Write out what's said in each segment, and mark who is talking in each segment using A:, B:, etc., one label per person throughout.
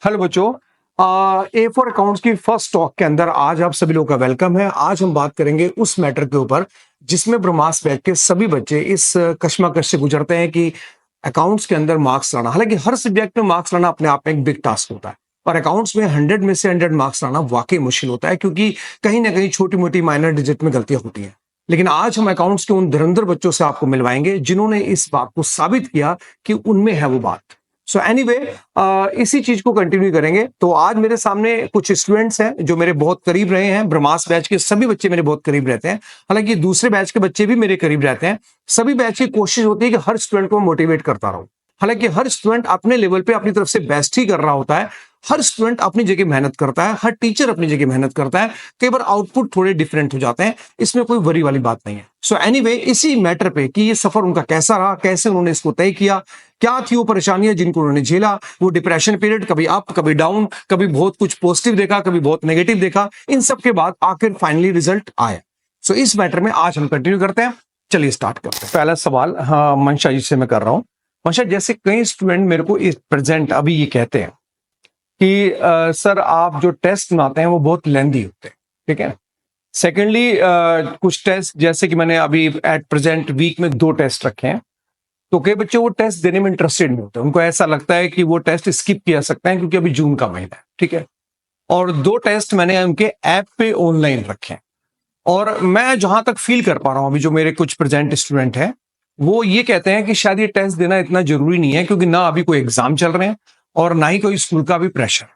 A: Hello बच्चों, A for accounts की first talk के अंदर आज आप सभी लोगों का वेलकम है। आज हम बात करेंगे उस मैटर के ऊपर जिसमें ब्रह्मास्त्र बैच के सभी बच्चे इस कश्मकश से गुजरते हैं कि अकाउंट्स के अंदर मार्क्स लाना। हालांकि हर सब्जेक्ट में मार्क्स लाना अपने आप में एक बिग टास्क होता है और अकाउंट्स में 100 में से 100 मार्क्स लाना वाकई मुश्किल होता है, क्योंकि कहीं ना कहीं छोटी मोटी माइनर डिजिट में गलतियां होती हैं। लेकिन आज हम अकाउंट्स के उन धुरंधर बच्चों से आपको मिलवाएंगे जिन्होंने इस बात को साबित किया कि उनमें है वो बात। सो एनीवे, इसी चीज को कंटिन्यू करेंगे। तो आज मेरे सामने कुछ स्टूडेंट्स हैं जो मेरे बहुत करीब रहे हैं। ब्रह्मास्त्र बैच के सभी बच्चे मेरे बहुत करीब रहते हैं, हालांकि दूसरे बैच के बच्चे भी मेरे करीब रहते हैं। सभी बैच की कोशिश होती है कि हर स्टूडेंट को मोटिवेट करता रहूं। हालांकि हर स्टूडेंट अपने लेवल पे अपनी तरफ से बेस्ट ही कर रहा होता है। हर स्टूडेंट अपनी जगह मेहनत करता है, हर टीचर अपनी जगह मेहनत करता है। कई बार आउटपुट थोड़े डिफरेंट हो जाते हैं, इसमें कोई वरी वाली बात नहीं है। सो एनीवे, इसी मैटर पे कि ये सफर उनका कैसा रहा, कैसे उन्होंने इसको तय किया, क्या थी वो परेशानियां जिनको उन्होंने झेला, वो डिप्रेशन पीरियड, कभी अप कभी डाउन, कभी बहुत कुछ पॉजिटिव देखा, कभी बहुत नेगेटिव देखा, इन सब के बाद आखिर फाइनली रिजल्ट आया। सो इस मैटर में आज हम कंटिन्यू करते हैं। चलिए स्टार्ट करते हैं। पहला सवाल मंशा जी से मैं कर रहा हूँ। मंशा, जैसे कई स्टूडेंट मेरे को इस प्रेजेंट अभी ये कहते हैं कि सर आप जो टेस्ट बनाते हैं वो बहुत लेंदी होते हैं, ठीक है। सेकेंडली, कुछ टेस्ट जैसे कि मैंने अभी एट प्रेजेंट वीक में 2 टेस्ट रखे हैं, तो कई बच्चे वो टेस्ट देने में इंटरेस्टेड नहीं होते। उनको ऐसा लगता है कि वो टेस्ट स्किप किया सकते हैं क्योंकि अभी जून का महीना है, ठीक है। और 2 टेस्ट मैंने उनके ऐप पे ऑनलाइन रखे हैं। और मैं जहां तक फील कर पा रहा हूं, अभी जो मेरे कुछ प्रेजेंट स्टूडेंट हैं वो ये कहते हैं कि शायद ये टेस्ट देना इतना जरूरी नहीं है, क्योंकि ना अभी कोई एग्जाम चल रहे हैं और ना ही कोई स्कूल का भी प्रेशर।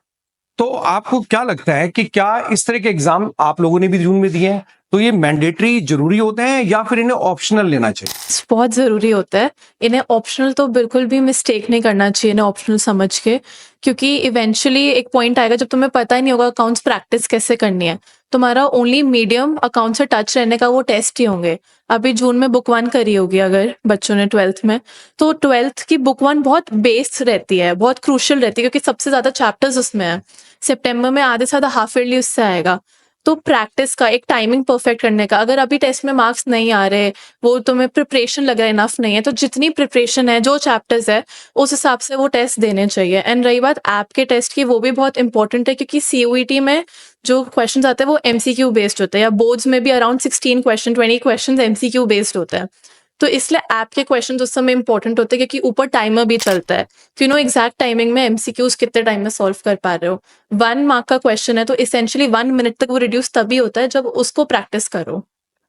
A: तो आपको क्या लगता है कि क्या इस तरह के एग्जाम आप लोगों ने भी जून में दिए हैं, तो ये मैंडेटरी जरूरी होते हैं या फिर इन्हें ऑप्शनल लेना चाहिए?
B: बहुत ज़रूरी होता है। इन्हें ऑप्शनल तो बिल्कुल भी मिस्टेक नहीं करना चाहिए, इन्हें ऑप्शनल समझ के, क्योंकि इवेंचुअली एक पॉइंट आएगा जब तुम्हें पता ही नहीं होगा अकाउंट्स प्रैक्टिस कैसे करनी है। तुम्हारा ओनली मीडियम अकाउंट से टच रहने का वो टेस्ट ही होंगे। अभी जून में बुक 1 करी होगी अगर बच्चों ने 12th में, तो 12th की बुक 1 बहुत बेस रहती है, बहुत क्रूशियल रहती है, क्योंकि सबसे ज़्यादा चैप्टर्स उसमें है। सितंबर में आधे से ज़्यादा हाफ ईयरली उससे आएगा। तो प्रैक्टिस का एक टाइमिंग परफेक्ट करने का, अगर अभी टेस्ट में मार्क्स नहीं आ रहे, वो तुम्हें प्रिपरेशन लग रहा है इनफ नहीं है, तो जितनी प्रिपरेशन है, जो चैप्टर्स है, उस हिसाब से वो टेस्ट देने चाहिए। एंड रही बात ऐप के टेस्ट की, वो भी बहुत इंपॉर्टेंट है, क्योंकि सीयूईटी में जो क्वेश्चन आते हैं वो एमसीक्यू बेस्ड होते हैं, या बोर्ड्स में भी around 16 question 20 question MCQ based होते हैं। तो इसलिए ऐप के क्वेश्चन उस समय इंपॉर्टेंट होते हैं, क्योंकि ऊपर टाइमर भी चलता है, तो यू नो एग्जैक्ट टाइमिंग में एमसीक्यूज कितने टाइम में सॉल्व कर पा रहे हो। 1 मार्क का क्वेश्चन है तो इसेंशियली 1 मिनट तक वो रिड्यूस तभी होता है जब उसको प्रैक्टिस करो।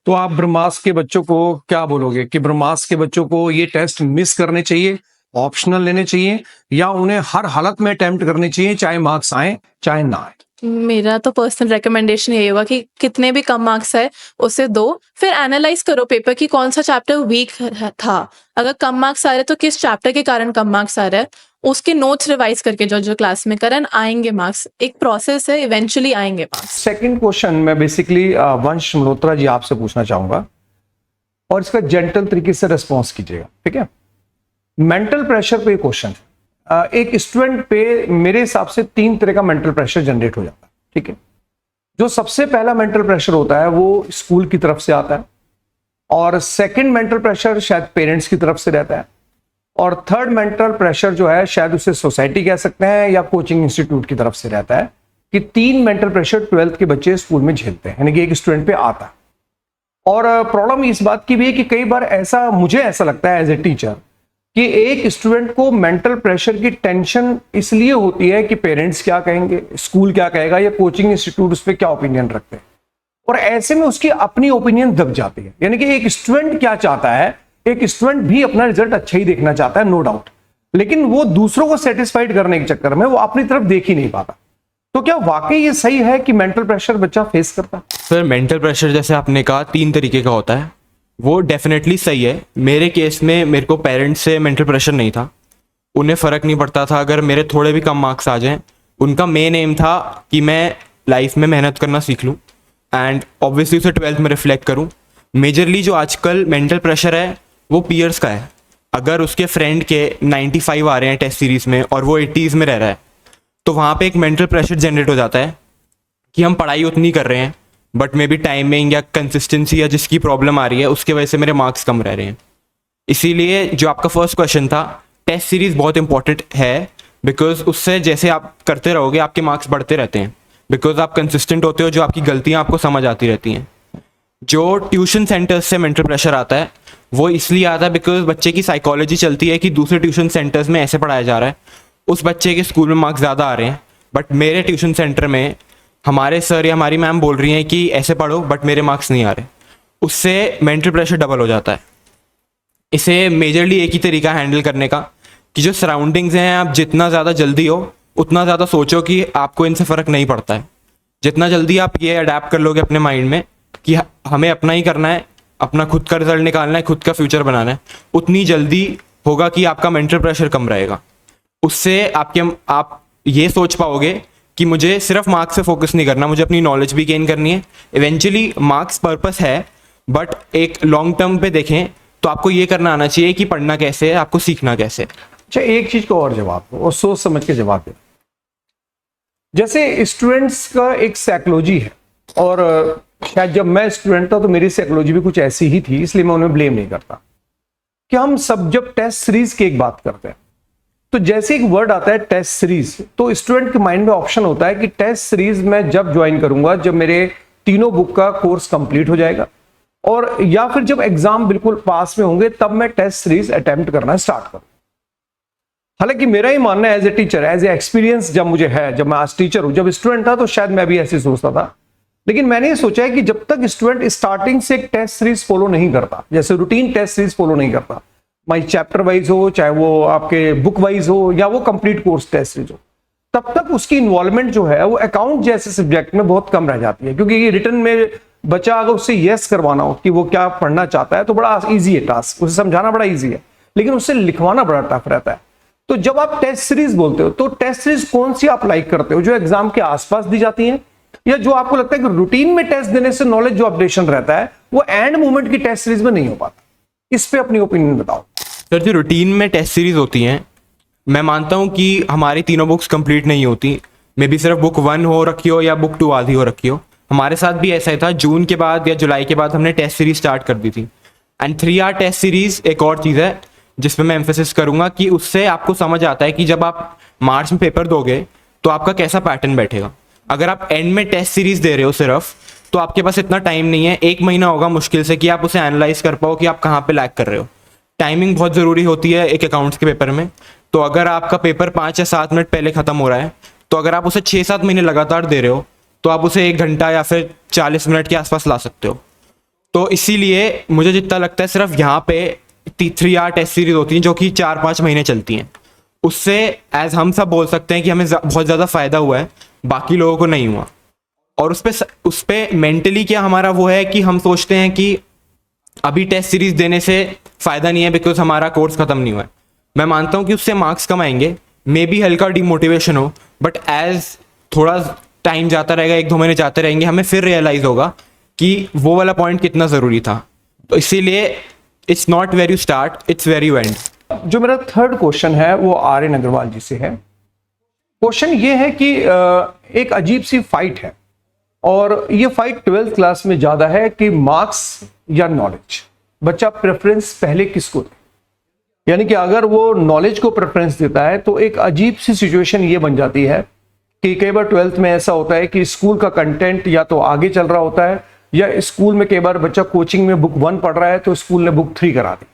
A: तो आप ब्रह्मास्त्र के बच्चों को क्या बोलोगे कि ब्रह्मास्त्र के बच्चों को ये टेस्ट मिस करने चाहिए, ऑप्शनल लेने चाहिए, या उन्हें हर हालत में अटेम्प्ट करने चाहिए, चाहे मार्क्स आए चाहे ना आए?
B: मेरा तो पर्सनल रिकमेंडेशन यही होगा कि कितने भी कम मार्क्स है उसे दो, फिर एनालाइज करो पेपर की कौन सा चैप्टर वीक था। अगर कम मार्क्स आ रहे तो किस चैप्टर के कारण कम मार्क्स आ रहे हैं, उसके नोट्स रिवाइज करके जो जो क्लास में करन आएंगे मार्क्स। एक प्रोसेस है, इवेंचुअली आएंगे मार्क्स।
A: सेकंड क्वेश्चन मैं बेसिकली वंश मल्होत्रा जी आपसे पूछना चाहूंगा, और इसका जेंटल तरीके से रिस्पॉन्स कीजिएगा, ठीक है। मेंटल प्रेशर पे क्वेश्चन है। एक स्टूडेंट पे मेरे हिसाब से 3 तरह का मेंटल प्रेशर जनरेट हो जाता है, ठीक है। जो सबसे पहला मेंटल प्रेशर होता है वो स्कूल की तरफ से आता है, और सेकंड मेंटल प्रेशर शायद पेरेंट्स की तरफ से रहता है, और थर्ड मेंटल प्रेशर जो है शायद उसे सोसाइटी कह सकते हैं या कोचिंग इंस्टीट्यूट की तरफ से रहता है। कि 3 मेंटल प्रेशर 12th के बच्चे स्कूल में झेलते हैं, यानी कि एक स्टूडेंट पे आता है। और प्रॉब्लम इस बात की भी है कि कई बार ऐसा, मुझे ऐसा लगता है एज ए टीचर, कि एक स्टूडेंट को मेंटल प्रेशर की टेंशन इसलिए होती है कि पेरेंट्स क्या कहेंगे, स्कूल क्या कहेगा, या कोचिंग इंस्टीट्यूट उस पर क्या ओपिनियन रखते हैं, और ऐसे में उसकी अपनी ओपिनियन दब जाती है। यानी कि एक स्टूडेंट क्या चाहता है, एक स्टूडेंट भी अपना रिजल्ट अच्छा ही देखना चाहता है, नो डाउट, लेकिन वो दूसरों को सेटिस्फाइड करने के चक्कर में वो अपनी तरफ देख ही नहीं पाता। तो क्या वाकई ये सही है कि मेंटल प्रेशर बच्चा फेस करता है?
C: सर, मेंटल प्रेशर जैसे आपने कहा 3 तरीके का होता है, वो डेफिनेटली सही है। मेरे केस में मेरे को पेरेंट्स से मेंटल प्रेशर नहीं था, उन्हें फ़र्क नहीं पड़ता था अगर मेरे थोड़े भी कम मार्क्स आ जाएं। उनका मेन एम था कि मैं लाइफ में मेहनत करना सीख लूं एंड ऑब्वियसली उसे 12th में रिफ्लेक्ट करूं। मेजरली जो आजकल मेंटल प्रेशर है वो पीयर्स का है। अगर उसके फ्रेंड के 95 आ रहे हैं टेस्ट सीरीज़ में और वो 80s में रह रहा है, तो वहाँ पे एक मेंटल प्रेशर जनरेट हो जाता है कि हम पढ़ाई उतनी कर रहे हैं बट मे बी टाइमिंग या कंसिस्टेंसी या जिसकी प्रॉब्लम आ रही है उसके वजह से मेरे मार्क्स कम रह रहे हैं। इसीलिए जो आपका फर्स्ट क्वेश्चन था, टेस्ट सीरीज़ बहुत इंपॉर्टेंट है, बिकॉज उससे जैसे आप करते रहोगे आपके मार्क्स बढ़ते रहते हैं, बिकॉज आप कंसिस्टेंट होते हो, जो आपकी गलतियाँ आपको समझ आती रहती हैं। जो ट्यूशन सेंटर्स से मेंटल प्रेशर आता है वो इसलिए आता है बिकॉज बच्चे की साइकोलॉजी चलती है कि दूसरे ट्यूशन सेंटर्स में ऐसे पढ़ाया जा रहा है, उस बच्चे के स्कूल में मार्क्स ज़्यादा आ रहे हैं, बट मेरे ट्यूशन सेंटर में हमारे सर या हमारी मैम बोल रही हैं कि ऐसे पढ़ो बट मेरे मार्क्स नहीं आ रहे। उससे मेंटल प्रेशर डबल हो जाता है। इसे मेजरली एक ही तरीका हैंडल करने का कि जो सराउंडिंग्स हैं, आप जितना ज़्यादा जल्दी हो उतना ज़्यादा सोचो कि आपको इनसे फ़र्क नहीं पड़ता है। जितना जल्दी आप ये अडेप्ट कर लोगे अपने माइंड में कि हमें अपना ही करना है, अपना खुद का रिजल्ट निकालना है, खुद का फ्यूचर बनाना है, उतनी जल्दी होगा कि आपका मेंटल प्रेशर कम रहेगा। उससे आप ये सोच पाओगे कि मुझे सिर्फ मार्क्स पे फोकस नहीं करना, मुझे अपनी नॉलेज भी गेन करनी है। इवेंचुअली मार्क्स पर्पस है, बट एक लॉन्ग टर्म पे देखें तो आपको ये करना आना चाहिए कि पढ़ना कैसे है, आपको सीखना कैसे है।
A: अच्छा, एक चीज का और जवाब दो और सोच समझ के जवाब दो। जैसे स्टूडेंट्स का एक साइकोलॉजी है, और शायद जब मैं स्टूडेंट था तो मेरी साइकोलॉजी भी कुछ ऐसी ही थी, इसलिए मैं उन्हें ब्लेम नहीं करता। कि हम सब जब टेस्ट सीरीज की एक बात करते हैं तो जैसे एक वर्ड आता है टेस्ट सीरीज, तो स्टूडेंट के माइंड में ऑप्शन होता है कि टेस्ट सीरीज मैं जब ज्वाइन करूंगा जब मेरे तीनों बुक का कोर्स कंप्लीट हो जाएगा, और या फिर जब एग्जाम बिल्कुल पास में होंगे तब मैं टेस्ट सीरीज अटेम्प्ट करना स्टार्ट करूं। हालांकि मेरा ही मानना है as a teacher, as a experience जब मुझे है, जब मैं आज टीचर हूं, जब स्टूडेंट था तो शायद मैं भी ऐसे सोचता था, लेकिन मैंने ये सोचा है कि जब तक स्टूडेंट स्टार्टिंग से एक टेस्ट सीरीज फॉलो नहीं करता, जैसे रूटीन टेस्ट सीरीज फॉलो नहीं करता, माई चैप्टर वाइज हो, चाहे वो आपके बुक वाइज हो या वो कंप्लीट कोर्स टेस्ट सीरीज हो, तब तक उसकी इन्वॉल्वमेंट जो है वो अकाउंट जैसे सब्जेक्ट में बहुत कम रह जाती है। क्योंकि ये रिटर्न में बच्चा अगर उससे यस करवाना हो कि वो क्या पढ़ना चाहता है तो बड़ा इजी है टास्क, उसे समझाना बड़ा इजी है, लेकिन उससे लिखवाना बड़ा टफ रहता है। तो जब आप टेस्ट सीरीज बोलते हो तो टेस्ट सीरीज कौन सी आप लाइक करते हो, जो एग्जाम के आसपास दी जाती है, या जो आपको लगता है कि रूटीन में टेस्ट देने से नॉलेज जो अपडेशन रहता है वो एंड मोमेंट की टेस्ट सीरीज में नहीं हो पाता? इस पे अपनी ओपिनियन बताओ।
C: सर, जो रूटीन में टेस्ट सीरीज होती हैं, मैं मानता हूँ कि हमारी तीनों बुक्स कंप्लीट नहीं होती, मे बी सिर्फ बुक 1 हो रखी हो या बुक 2 आधी हो रखी हो। हमारे साथ भी ऐसा ही था, जून के बाद या जुलाई के बाद हमने टेस्ट सीरीज स्टार्ट कर दी थी। एंड 3 आवर टेस्ट सीरीज एक और चीज़ है जिसमें मैं एम्फेसिस करूंगा कि उससे आपको समझ आता है कि जब आप मार्च में पेपर दोगे तो आपका कैसा पैटर्न बैठेगा। अगर आप एंड में टेस्ट सीरीज दे रहे हो सिर्फ, तो आपके पास इतना टाइम नहीं है, 1 महीना होगा मुश्किल से कि आप उसे एनालाइज कर पाओ कि आप कहाँ पे लैग कर रहे हो। टाइमिंग बहुत ज़रूरी होती है एक अकाउंट्स के पेपर में। तो अगर आपका पेपर 5 या 7 मिनट पहले ख़त्म हो रहा है, तो अगर आप उसे 6-7 महीने लगातार दे रहे हो तो आप उसे 1 घंटा या फिर 40 मिनट के आसपास ला सकते हो। तो इसीलिए मुझे जितना लगता है सिर्फ यहाँ पे 3 आवर टेस्ट सीरीज होती हैं जो कि 4-5 महीने चलती हैं। उससे एज हम सब बोल सकते हैं कि हमें बहुत ज़्यादा फ़ायदा हुआ है, बाकी लोगों को नहीं हुआ। और उस पे मेंटली क्या हमारा वो है कि हम सोचते हैं कि अभी टेस्ट सीरीज देने से फ़ायदा नहीं है बिकॉज हमारा कोर्स ख़त्म नहीं हुआ है। मैं मानता हूँ कि उससे मार्क्स कम आएंगे, मे बी हल्का डिमोटिवेशन हो, बट एज थोड़ा टाइम जाता रहेगा, 1-2 महीने जाते रहेंगे, हमें फिर रियलाइज़ होगा कि वो वाला पॉइंट कितना ज़रूरी था। तो इसीलिए it's not where you start, it's where you end.
A: जो मेरा थर्ड क्वेश्चन है वो आर्यन अग्रवाल जी से है। क्वेश्चन ये है कि एक अजीब सी फाइट है, और ये फाइट 12th क्लास में ज्यादा है कि मार्क्स या नॉलेज, बच्चा प्रेफरेंस पहले किसको दे। यानी कि अगर वो नॉलेज को प्रेफरेंस देता है तो एक अजीब सी सिचुएशन ये बन जाती है कि कई बार 12th में ऐसा होता है कि स्कूल का कंटेंट या तो आगे चल रहा होता है, या स्कूल में कई बार बच्चा कोचिंग में बुक 1 पढ़ रहा है तो स्कूल ने बुक 3 करा दी।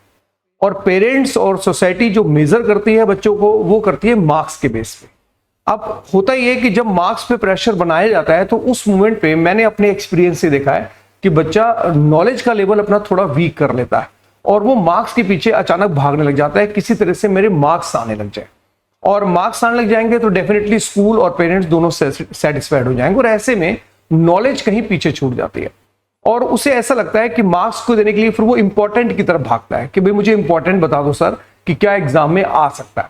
A: और पेरेंट्स और सोसाइटी जो मेजर करती है बच्चों को, वो करती है मार्क्स के बेस पे। अब होता ही है कि जब मार्क्स पे प्रेशर बनाया जाता है तो उस मोमेंट पे मैंने अपने एक्सपीरियंस से देखा है कि बच्चा नॉलेज का लेवल अपना थोड़ा वीक कर लेता है और वो मार्क्स के पीछे अचानक भागने लग जाता है, किसी तरह से मेरे मार्क्स आने लग जाए। और मार्क्स आने लग जाएंगे तो डेफिनेटली स्कूल और पेरेंट्स दोनों सेटिस्फाइड हो जाएंगे, और ऐसे में नॉलेज कहीं पीछे छूट जाती है और उसे ऐसा लगता है कि मार्क्स को देने के लिए फिर वो इंपॉर्टेंट की तरफ भागता है कि भाई मुझे इंपॉर्टेंट बता दो सर कि क्या एग्जाम में आ सकता है।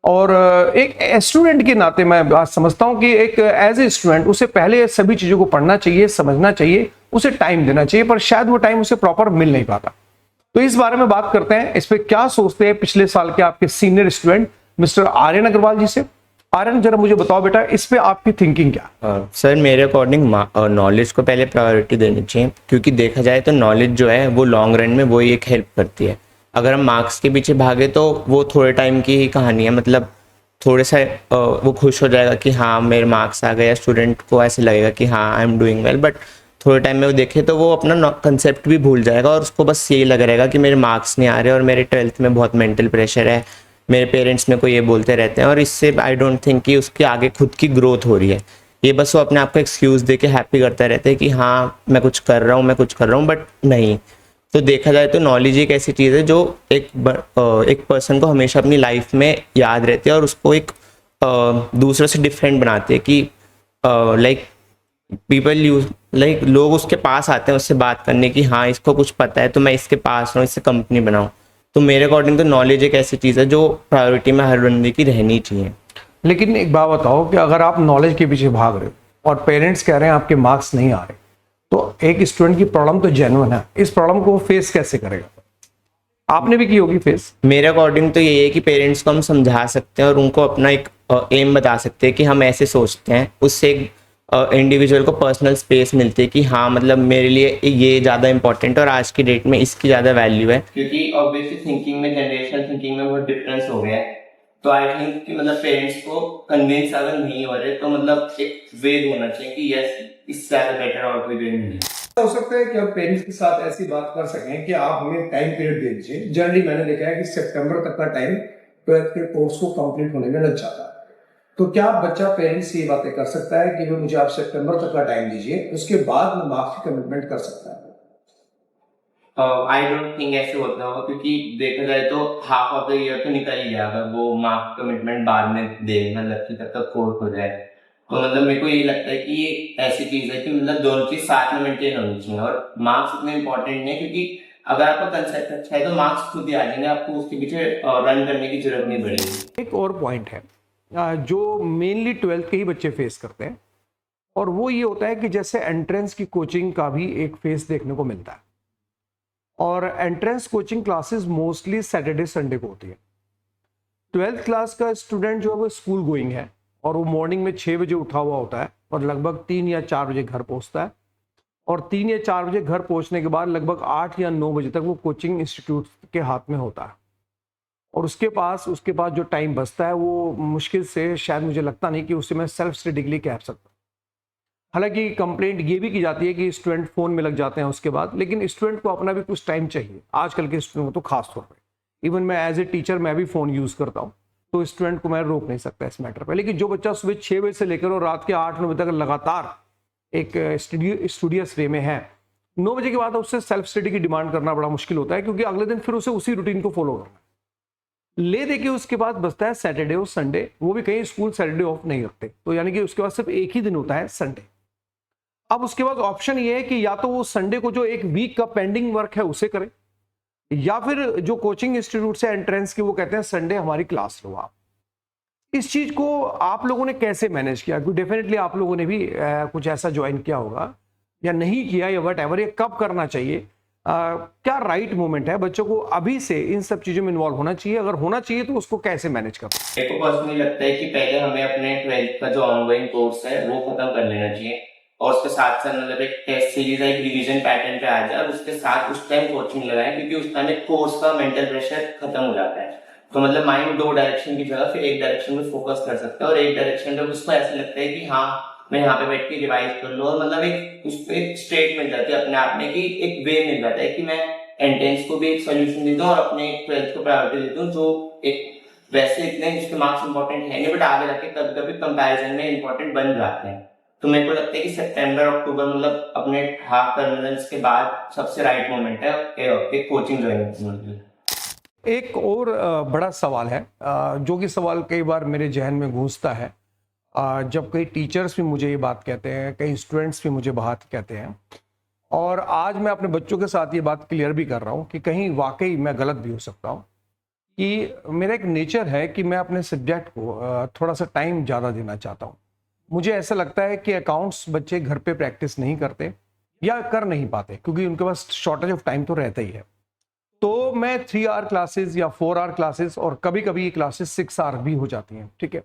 A: और एक स्टूडेंट के नाते मैं बात समझता हूं कि एक एज ए स्टूडेंट उसे पहले सभी चीजों को पढ़ना चाहिए, समझना चाहिए, उसे टाइम देना चाहिए, पर शायद वो टाइम उसे प्रॉपर मिल नहीं पाता। तो इस बारे में बात करते हैं, इस पे क्या सोचते हैं पिछले साल के आपके senior student mister Aryan Agarwal ji से। आर्यन, जरा मुझे बताओ बेटा, इस पे आपकी थिंकिंग क्या?
D: सर, मेरे अकॉर्डिंग नॉलेज को पहले प्रायोरिटी देनी चाहिए, क्योंकि देखा जाए तो नॉलेज जो है वो लॉन्ग रन में वो एक हेल्प करती है। अगर हम मार्क्स के पीछे भागे तो वो थोड़े टाइम की ही कहानी है, मतलब थोड़े सा वो खुश हो जाएगा कि हाँ मेरे मार्क्स आ गए, या स्टूडेंट को ऐसे लगेगा कि हाँ I am doing well, but थोड़े टाइम में वो देखे तो वो अपना कंसेप्ट भी भूल जाएगा और उसको बस यही लग रहेगा कि मेरे मार्क्स नहीं आ रहे और मेरे 12th में बहुत मेंटल प्रेशर है, मेरे पेरेंट्स मेरे को ये बोलते रहते हैं, और इससे आई डोंट थिंक कि उसके आगे खुद की ग्रोथ हो रही है। ये बस वो अपने आप को एक्सक्यूज़ दे के हैप्पी करता रहता है कि हाँ मैं कुछ कर रहा हूँ, मैं कुछ कर रहा हूँ, बट नहीं। तो देखा जाए तो नॉलेज एक ऐसी चीज़ है जो एक पर्सन को हमेशा अपनी लाइफ में याद रहती है और उसको एक दूसरों से डिफरेंट बनाती है कि लाइक पीपल यूज लाइक लोग उसके पास आते हैं उससे बात करने की, हाँ इसको कुछ पता है तो मैं इसके पास रहूँ, इससे कंपनी बनाऊँ। तो मेरे अकॉर्डिंग तो नॉलेज एक ऐसी चीज़ है जो प्रायोरिटी में हर बंदे की रहनी चाहिए।
A: लेकिन एक बात बताओ कि अगर आप नॉलेज के पीछे भाग रहे हो और पेरेंट्स कह रहे हैं आपके मार्क्स नहीं आ रहे, तो एक स्टूडेंट की प्रॉब्लम तो जेन्युइन है, इस प्रॉब्लम को फेस कैसे करेगा? आपने भी की होगी फेस।
D: मेरे अकॉर्डिंग तो ये है कि पेरेंट्स को हम समझा सकते हैं और उनको अपना एक एम बता सकते हैं कि हम ऐसे सोचते हैं, उससे एक इंडिविजुअल को पर्सनल स्पेस मिलती है कि हाँ मतलब मेरे लिए ये ज़्यादा इंपॉर्टेंट है और आज की डेट में इसकी ज़्यादा वैल्यू है, क्योंकि ऑब्वियसली थिंकिंग में, जनरेशनल थिंकिंग में बहुत डिफरेंस हो गया है। तो आई थिंक कि मतलब पेरेंट्स को कन्विंस अगर नहीं हो रहे तो मतलब एक वे होना चाहिए कि यस इससे ज़्यादा बेटर और कोई वे नहीं है।
A: हो सकता है कि आप पेरेंट्स के साथ ऐसी बात कर सकें कि आप हमें टाइम पीरियड दे दीजिए। जनरली मैंने देखा है कि सितंबर तक का टाइम 12th के कोर्स को कंप्लीट होने में लग जाता है। तो क्या बच्चा पेरेंट्स से ये बातें कर सकता है कि मुझे आप सितंबर तक का टाइम दीजिए, उसके बाद मैं मार्क्स की कमिटमेंट कर सकता है?
D: आई डोंट थिंक ऐसे होता होगा, क्योंकि देखा जाए तो हाफ ऑफ द ईयर तो निकल ही गया अगर वो मार्क्स कमिटमेंट बाद में दे, मतलब कि तब तक कोर्स हो जाए। तो मतलब मेरे को ये लगता है कि ये ऐसी चीज़ है कि मतलब दोनों चीज़ साथ में मेंटेन होनी चाहिए, और मार्क्स इतने इंपॉर्टेंट नहीं है क्योंकि अगर आपका कंसेप्ट अच्छा है तो मार्क्स खुद ही आ जाएंगे, आपको उसके पीछे रन करने की जरूरत नहीं पड़ेगी।
A: एक और पॉइंट है जो मेनली 12th के ही बच्चे फेस करते हैं, और वो ये होता है कि जैसे एंट्रेंस की कोचिंग का भी एक फेस देखने को मिलता है, और entrance coaching classes mostly Saturday Sunday को होती है। 12th क्लास का स्टूडेंट जो है वो स्कूल गोइंग है और वो मॉर्निंग में 6 बजे उठा हुआ होता है और लगभग 3 या 4 बजे घर पहुंचता है, और 3 या 4 बजे घर पहुंचने के बाद लगभग 8 या 9 बजे तक वो कोचिंग इंस्टीट्यूट के हाथ में होता है, और उसके पास जो टाइम बचता है वो मुश्किल से, शायद मुझे लगता नहीं कि उसे मैं सेल्फ स्टडी के लिए कह सकता। हालांकि कंप्लेंट ये भी की जाती है कि स्टूडेंट फ़ोन में लग जाते हैं उसके बाद, लेकिन स्टूडेंट को अपना भी कुछ टाइम चाहिए। आजकल के स्टूडेंट को तो खास तौर पे, इवन मैं एज ए टीचर मैं भी फ़ोन यूज़ करता हूँ, तो स्टूडेंट को मैं रोक नहीं सकता इस मैटर पे। लेकिन जो बच्चा सुबह 6 बजे से लेकर और रात के 8-9 बजे तक लगातार एक स्टूडियस वे में है, 9 बजे के बाद उससे सेल्फ स्टडी की डिमांड करना बड़ा मुश्किल होता है, क्योंकि अगले दिन फिर उसे उसी रूटीन को फॉलो करना है। ले दे के उसके बाद बचता है सैटरडे और संडे, वो भी कहीं स्कूल सैटरडे ऑफ नहीं रखते, तो यानी कि उसके बाद सिर्फ एक ही दिन होता है संडे। अब उसके बाद ऑप्शन ये है कि या तो वो संडे को जो एक वीक का पेंडिंग वर्क है उसे करे, या फिर जो कोचिंग इंस्टीट्यूट से एंट्रेंस की वो कहते हैं संडे हमारी क्लास लो आप। इस चीज को आप लोगों ने कैसे मैनेज किया? क्योंकि डेफिनेटली आप लोगों ने भी कुछ ऐसा ज्वाइन किया होगा या नहीं किया, या वट एवर, ये कब करना चाहिए? क्या राइट मोमेंट है बच्चों को अभी से इन सब चीजों में इन्वॉल्व होना चाहिए? अगर होना चाहिए तो उसको कैसे मैनेज करना?
D: मेरे को पर्सनली लगता है कि पहले हमें अपने 12th का जो ऑनगोइंग कोर्स है वो खत्म कर लेना चाहिए, और उसके साथ साथ मतलब एक टेस्ट सीरीज एक रिवीजन पैटर्न पे आ जाए, और उसके साथ उस टाइम कोचिंग लगाएं, क्योंकि उस टाइम एक कोर्स का मेंटल प्रेशर खत्म हो जाता है। तो मतलब माइंड 2 डायरेक्शन की जगह फिर एक डायरेक्शन में फोकस कर सकता है, और एक डायरेक्शन जब उसको ऐसा लगता है कि हाँ मैं यहाँ पे बैठ के रिवाइज कर लूँ, और मतलब एक उस पर एक स्टेट मिल जाती है अपने आप में, कि एक वे मिल जाता है कि मैं एंट्रेंस को भी एक सोल्यूशन देता हूँ और अपने 12th को प्रायोरिटी देता हूँ, जो एक वैसे इतने उसके मार्क्स इंपॉर्टेंट है नहीं, बट आगे जाके कभी कभी कंपैरिजन में इंपॉर्टेंट बन जाते हैं। तो मेरे को लगता है कि सितंबर अक्टूबर मतलब अपने हाफ टर्मिनल्स के बाद सबसे राइट मोमेंट है एक कोचिंग ज्वाइन करने के।
A: एक और बड़ा सवाल है, जो कि सवाल कई बार मेरे जहन में गूंजता है, जब कई टीचर्स भी मुझे ये बात कहते हैं, कई स्टूडेंट्स भी मुझे बात कहते हैं, और आज मैं अपने बच्चों के साथ ये बात क्लियर भी कर रहा हूँ कि कहीं वाकई मैं गलत भी हो सकता हूँ, कि मेरा एक नेचर है कि मैं अपने सब्जेक्ट को थोड़ा सा टाइम ज़्यादा देना चाहता हूँ। मुझे ऐसा लगता है कि अकाउंट्स बच्चे घर पे प्रैक्टिस नहीं करते या कर नहीं पाते, क्योंकि उनके पास शॉर्टेज ऑफ टाइम तो रहता ही है। तो मैं 3 आवर क्लासेस या 4 आवर क्लासेस, और कभी कभी ये क्लासेस 6 आवर भी हो जाती हैं, ठीक है।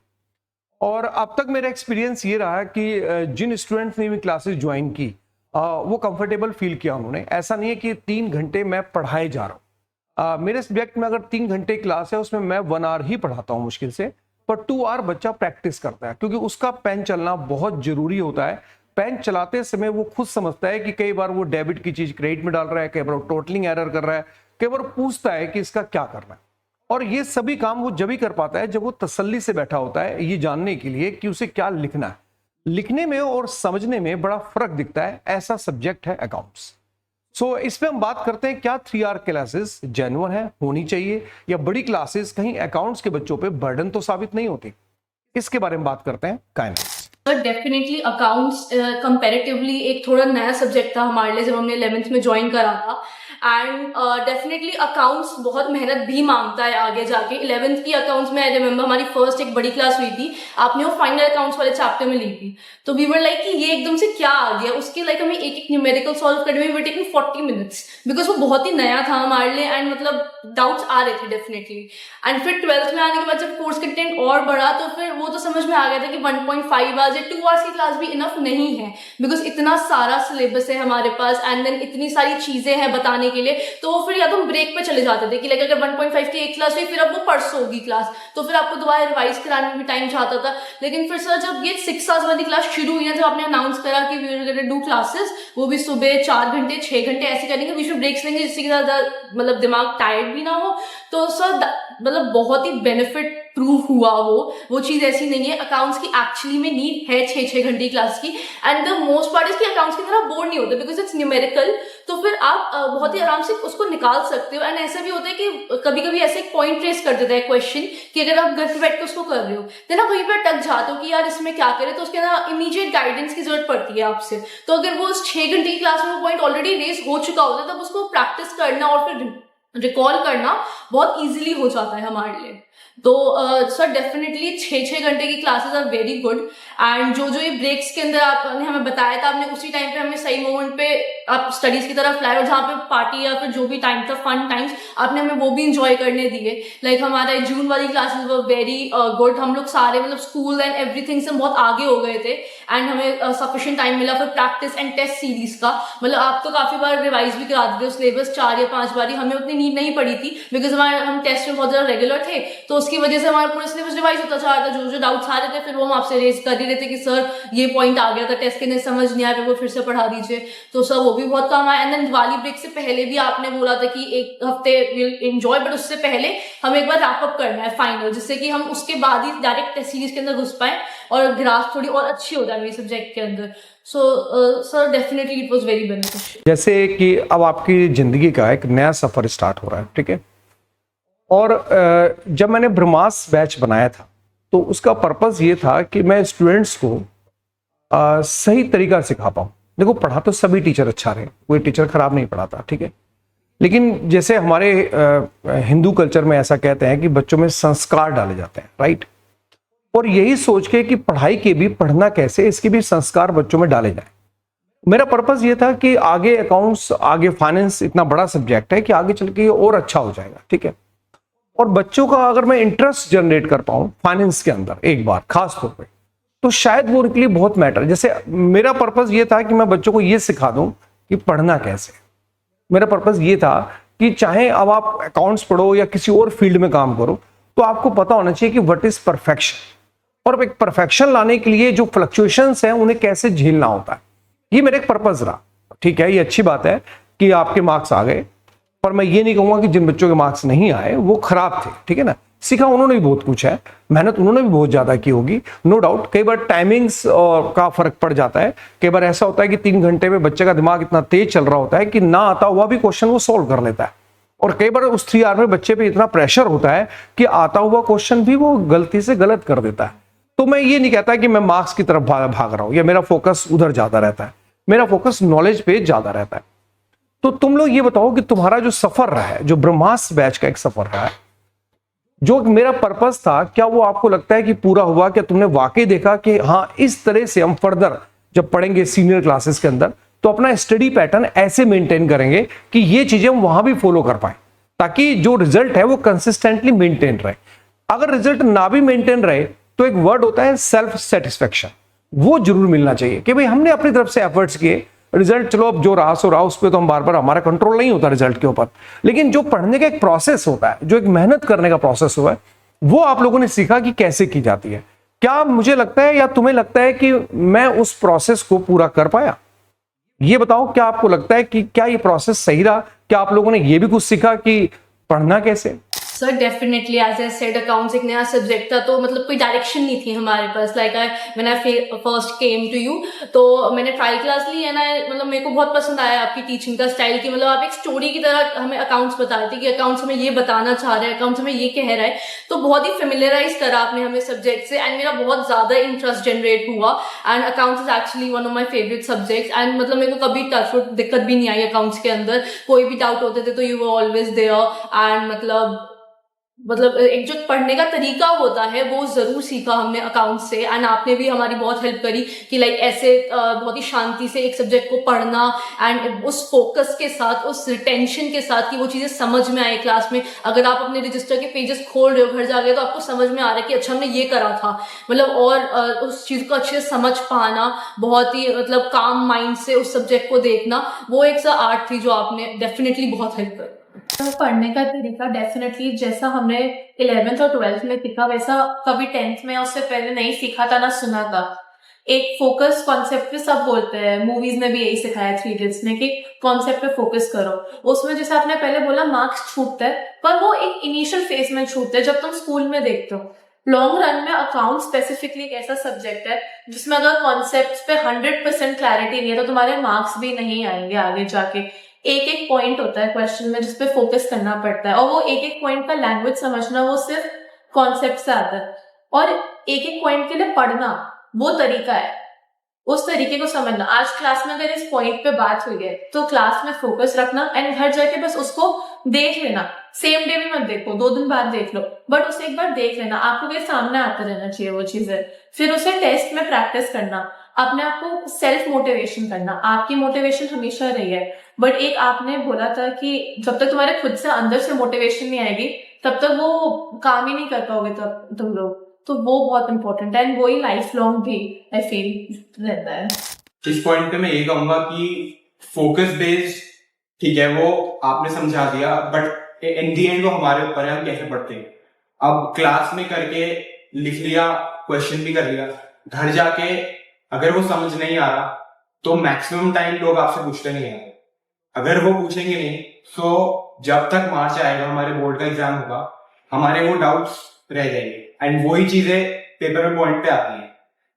A: और अब तक मेरा एक्सपीरियंस ये रहा कि जिन स्टूडेंट्स ने भी क्लासेस ज्वाइन की वो कंफर्टेबल फील किया उन्होंने। ऐसा नहीं है कि 3 घंटे मैं पढ़ाए जा रहा हूँ। मेरे सब्जेक्ट में अगर 3 घंटे क्लास है उसमें मैं 1 आवर ही पढ़ाता हूँ मुश्किल से, पर 2 आवर बच्चा प्रैक्टिस करता है, क्योंकि उसका पेन चलना बहुत जरूरी होता है। पेन चलाते समय वो खुद समझता है कि कई बार वो डेबिट की चीज क्रेडिट में डाल रहा है, कई बार वो टोटलिंग एरर कर रहा है, कई बार पूछता है कि इसका क्या करना है। और ये सभी काम वो जब ही कर पाता है जब वो तसल्ली से बैठा होता है ये जानने के लिए कि उसे क्या लिखना है। लिखने में और समझने में बड़ा फर्क दिखता है, ऐसा सब्जेक्ट है अकाउंट्स। सो इस पे हम बात करते हैं, क्या 3 आवर क्लासेस जेन्युइन है, होनी चाहिए, या बड़ी क्लासेस कहीं अकाउंट्स के बच्चों पे बर्डन तो साबित नहीं होती। इसके बारे में बात करते हैं कायनात।
E: सर डेफिनेटली अकाउंट्स कंपैरेटिवली एक थोड़ा नया सब्जेक्ट था हमारे लिए जब हमने 11th में ज्वाइन करा था। एंड डेफिनेटली अकाउंट्स बहुत मेहनत भी मांगता है आगे जाके। 11th की अकाउंट्स में आई रिमेंबर हमारी फर्स्ट एक बड़ी क्लास हुई थी, आपने वो फाइनल अकाउंट्स वाले चैप्टर में ली थी, तो वी वर लाइक कि ये एकदम से क्या आ गया। उसके लाइक हमें एक एक न्यूमेरिकल सॉल्व करने में वी टेकिंग 40 मिनट्स, बिकॉज वो बहुत ही नया था हमारे लिए एंड मतलब डाउट्स आ रहे थे डेफिनेटली। एंड फिर 12th में आने के बाद जब कोर्स कंटेंट और बढ़ा तो फिर वो तो समझ में आ गया था कि 1.5 आवर्स या 2 आवर्स की क्लास भी इनफ नहीं है, बिकॉज इतना सारा सिलेबस है हमारे पास एंड देन इतनी सारी चीजें हैं बताने के लिए। तो फिर या तो हम ब्रेक पे चले जाते थे कि लाइक अगर 1.5 की एक क्लास हुई फिर अब वो परसों होगी क्लास, तो फिर आपको दोबारा रिवाइज कराने में भी टाइम जाता था। लेकिन फिर सर जब ये 6 आवर्स वाली क्लास शुरू हुई है, जब आपने अनाउंस करा कि we are going to do classes, वो भी सुबह 4 घंटे 6 घंटे ऐसे करेंगे, बीच में ब्रेक्स लेंगे जिससे कि ज्यादा मतलब दिमाग टायर्ड भी ना हो, तो सर मतलब बहुत ही बेनिफिट प्रूव हुआ। वो चीज ऐसी नहीं है, अकाउंट्स की एक्चुअली में नीड है 6 घंटे क्लास की। And the most part is कि अकाउंट्स की तरह बोर्ड नहीं होता बिकॉज इट्स न्यूमेरिकल, तो फिर आप बहुत ही आराम से उसको निकाल सकते हो। एंड ऐसा भी होता है कि कभी कभी ऐसे एक पॉइंट ट्रेस कर देता है क्वेश्चन कि अगर आप घर पे बैठ के उसको कर रहे हो तो ना वहीं पर अटक जाते हो कि यार इसमें क्या करें, तो उसके अंदर इमीडिएट गाइडेंस की जरूरत पड़ती है आपसे। तो अगर वो उस 6 घंटे की क्लास में वो पॉइंट ऑलरेडी रेस हो चुका होता है तब उसको प्रैक्टिस करना और फिर रिकॉल करना बहुत इजीली हो जाता है हमारे लिए। तो सर डेफिनेटली 6 घंटे की classes are very good. And जो ये ब्रेक्स के अंदर आपने हमें बताया था, आपने उसी टाइम पे हमें सही मोमेंट पे आप स्टडीज की तरफ लाए और जहाँ पे पार्टी या फिर जो भी टाइम था फन टाइम्स आपने हमें वो भी इंजॉय करने दिए। लाइक हमारा जून वाली क्लासेस वर वेरी गुड, हम लोग सारे मतलब स्कूल एंड एवरीथिंग से बहुत आगे हो गए थे एंड हमें सफिशिएंट टाइम मिला फिर प्रैक्टिस एंड टेस्ट सीरीज का। मतलब आप तो काफी बार रिवाइज भी करा देते हो सिलेबस 4 या 5 बार, हमें उतनी नीड नहीं पड़ी थी बिकॉज हम टेस्ट में बहुत ज्यादा रेगुलर थे, तो उसकी वजह से हमारा पूरा सिलेबस रिवाइज होता जा रहा था। जो डाउट्स आ रहे थे फिर वो हम आपसे रेज कर ही रहे थे कि सर ये पॉइंट आ गया था टेस्ट के अंदर समझ नहीं आया, वो फिर से पढ़ा दीजिए, तो सर वो भी बहुत काम आया। एंड देन दिवाली ब्रेक से पहले भी आपने बोला था कि एक हफ्ते विल एंजॉय, बट उससे पहले हम एक बार रैप अप करना है फाइनल, जिससे कि हम उसके बाद ही डायरेक्ट टेस्ट सीरीज के अंदर घुस पाए और ग्राफ थोड़ी और अच्छी हो जाए मेरे सब्जेक्ट के अंदर। So sir definitely it was very beneficial.
A: जैसे कि अब आपकी जिंदगी का एक नया सफर स्टार्ट हो रहा है, ठीक है, और जब मैंने ब्रह्मास बैच बनाया था तो उसका पर्पस ये था कि मैं स्टूडेंट्स को सही तरीका सिखा पाऊँ। देखो पढ़ा तो सभी टीचर अच्छा रहे, कोई टीचर खराब नहीं पढ़ाता, ठीक है, लेकिन जैसे हमारे हिंदू कल्चर में ऐसा कहते हैं कि बच्चों में संस्कार डाले जाते हैं, राइट, और यही सोच के कि पढ़ाई के भी पढ़ना कैसे, इसके भी संस्कार बच्चों में डाले जाए। मेरा पर्पस ये था कि आगे अकाउंट्स, आगे फाइनेंस इतना बड़ा सब्जेक्ट है कि आगे चल के ये और अच्छा हो जाएगा, ठीक है, और बच्चों का अगर मैं इंटरेस्ट जनरेट कर पाऊं फाइनेंस के अंदर एक बार खास तौर पे, तो शायद वो उनके लिए बहुत मैटर। जैसे मेरा पर्पस ये था कि मैं बच्चों को ये सिखा दूं कि पढ़ना कैसे। मेरा पर्पस ये था कि चाहे अब आप अकाउंट्स पढ़ो या किसी और फील्ड में काम करो, तो आपको पता होना चाहिए कि व्हाट इज परफेक्शन, और एक परफेक्शन लाने के लिए जो फ्लक्चुएशंस हैं उन्हें कैसे झेलना होता है। ये मेरा एक पर्पस रहा, ठीक है। ये अच्छी बात है कि आपके मार्क्स आ गए, पर मैं ये नहीं कहूंगा कि जिन बच्चों के मार्क्स नहीं आए वो खराब थे, ठीक है ना, सीखा उन्होंने भी बहुत कुछ है, मेहनत उन्होंने भी बहुत ज्यादा की होगी, नो डाउट। कई बार टाइमिंग्स का फर्क पड़ जाता है, कई बार ऐसा होता है कि 3 घंटे में बच्चे का दिमाग इतना तेज चल रहा होता है कि ना आता हुआ भी क्वेश्चन वो सोल्व कर लेता है, और कई बार उस 3 आवर में बच्चे पे इतना प्रेशर होता है कि आता हुआ क्वेश्चन भी वो गलती से गलत कर देता है। तो मैं ये नहीं कहता कि मैं मार्क्स की तरफ भाग रहा हूं या मेरा फोकस उधर ज्यादा रहता है, मेरा फोकस नॉलेज पे ज्यादा रहता है। तो तुम लोग ये बताओ कि तुम्हारा जो सफर रहा है, जो ब्रह्मास बैच का एक सफर रहा है, जो मेरा पर्पस था, क्या वो आपको लगता है कि पूरा हुआ? क्या तुमने वाकई देखा कि हाँ इस तरह से हम फर्दर जब पढ़ेंगे सीनियर क्लासेस के अंदर तो अपना स्टडी पैटर्न ऐसे मेंटेन करेंगे कि ये चीजें हम वहां भी फॉलो कर पाए, ताकि जो रिजल्ट है वो कंसिस्टेंटली मेंटेन रहे। अगर रिजल्ट ना भी मेंटेन रहे तो एक वर्ड होता है सेल्फ सेटिस्फेक्शन, वो जरूर मिलना चाहिए कि भाई हमने अपनी तरफ से एफर्ट्स किए, रिजल्ट चलो अब जो रहा सो रहा, उस पर तो हम बार बार, हमारा कंट्रोल नहीं होता रिजल्ट के ऊपर, लेकिन जो पढ़ने का एक प्रोसेस होता है, जो एक मेहनत करने का प्रोसेस हुआ है, वो आप लोगों ने सीखा कि कैसे की जाती है। क्या मुझे लगता है या तुम्हें लगता है कि मैं उस प्रोसेस को पूरा कर पाया? ये बताओ, क्या आपको लगता है कि क्या ये प्रोसेस सही रहा? क्या आप लोगों ने ये भी कुछ सीखा कि पढ़ना कैसे?
E: Sir definitely as I said accounts एक नया सब्जेक्ट था, तो मतलब कोई डायरेक्शन नहीं थी हमारे पास। Like when I first came to you, तो मैंने ट्रायल क्लास ली है ना, मतलब मेरे को बहुत पसंद आया आपकी टीचिंग का स्टाइल की, मतलब आप एक स्टोरी की तरह हमें अकाउंट्स बताए थे कि अकाउंट्स हमें ये बताना चाह रहे हैं, अकाउंट्स हमें ये कह रहा है। तो बहुत ही फेमिलियराइज करा आपने हमें सब्जेक्ट से, एंड मेरा बहुत ज़्यादा इंटरेस्ट जनरेट हुआ। And accounts is actually one of my favourite subjects, and मतलब मेरे को कभी टचवुड दिक्कत भी नहीं आई अकाउंट्स के अंदर। कोई भी डाउट होते थे तो you were always there, and मतलब एक जो पढ़ने का तरीका होता है वो जरूर सीखा हमने अकाउंट से। एंड आपने भी हमारी बहुत हेल्प करी कि लाइक ऐसे बहुत ही शांति से एक सब्जेक्ट को पढ़ना, एंड उस फोकस के साथ, उस रिटेंशन के साथ कि वो चीज़ें समझ में आए क्लास में। अगर आप अपने रजिस्टर के पेजेस खोल रहे हो घर जाके, तो आपको समझ में आ रहा है कि अच्छा हमने ये करा था, मतलब और उस चीज़ को अच्छे से समझ पाना, बहुत ही मतलब काम माइंड से उस सब्जेक्ट को देखना, वो एक सा आर्ट थी जो आपने डेफिनेटली बहुत हेल्प करी।
B: तो पढ़ने का तरीका डेफिनेटली जैसा हमने 11th और 12th में सीखा वैसा कभी 10th में या उससे पहले नहीं सीखा था ना सुना था। एक फोकस कॉन्सेप्ट पे सब बोलते हैं, मूवीज में भी यही सिखाया 3 Idiots ने कि कॉन्सेप्ट पे फोकस करो। उसमें जैसे आपने पहले बोला मार्क्स छूटते हैं, पर वो एक इनिशियल फेज में छूटते हैं जब तुम स्कूल में देखते हो। लॉन्ग रन में अकाउंट स्पेसिफिकली एक ऐसा सब्जेक्ट है जिसमें अगर कॉन्सेप्ट पे 100% क्लैरिटी नहीं है तो तुम्हारे मार्क्स भी नहीं आएंगे आगे जाके। एक एक पॉइंट होता है क्वेश्चन में जिसपे फोकस करना पड़ता है, और वो एक एक पॉइंट का लैंग्वेज समझना वो सिर्फ कॉन्सेप्ट से आता है, और एक एक पॉइंट के लिए पढ़ना वो तरीका है, उस तरीके को समझना। आज क्लास में अगर इस पॉइंट पे बात हुई है तो क्लास में फोकस रखना, एंड घर जाके बस उसको देख लेना। सेम डे भी मत देखो, 2 दिन बाद देख लो, बट उसे एक बार देख लेना। आपको भी सामने आता रहना चाहिए वो चीजें। फिर उसे टेस्ट में प्रैक्टिस करना, अपने आप को सेल्फ मोटिवेशन करना। आपकी मोटिवेशन हमेशा रही है, बट एक आपने बोला था कि जब तक तुम्हारे खुद से अंदर से मोटिवेशन नहीं आएगी तब तक वो काम ही नहीं कर पाओगे तब तुम लोग। तो वो बहुत इंपॉर्टेंट है, एंड वही लाइफ लॉन्ग भी आई फील रहता है।
C: इस पॉइंट पे मैं ये कहूंगा कि फोकस बेस्ड ठीक है, वो आपने समझा दिया, बट इन दी एंड वो हमारे ऊपर है हम कैसे पढ़ते हैं। अब क्लास में करके लिख लिया, क्वेश्चन भी कर लिया, घर जाके अगर वो समझ नहीं आ रहा तो मैक्सिमम टाइम लोग आपसे पूछते नहीं है। अगर वो पूछेंगे नहीं तो जब तक मार्च आएगा, हमारे बोर्ड का एग्जाम होगा, हमारे वो डाउट्स रह जाएंगे, एंड वही चीजें पेपर में पॉइंट पे आती हैं।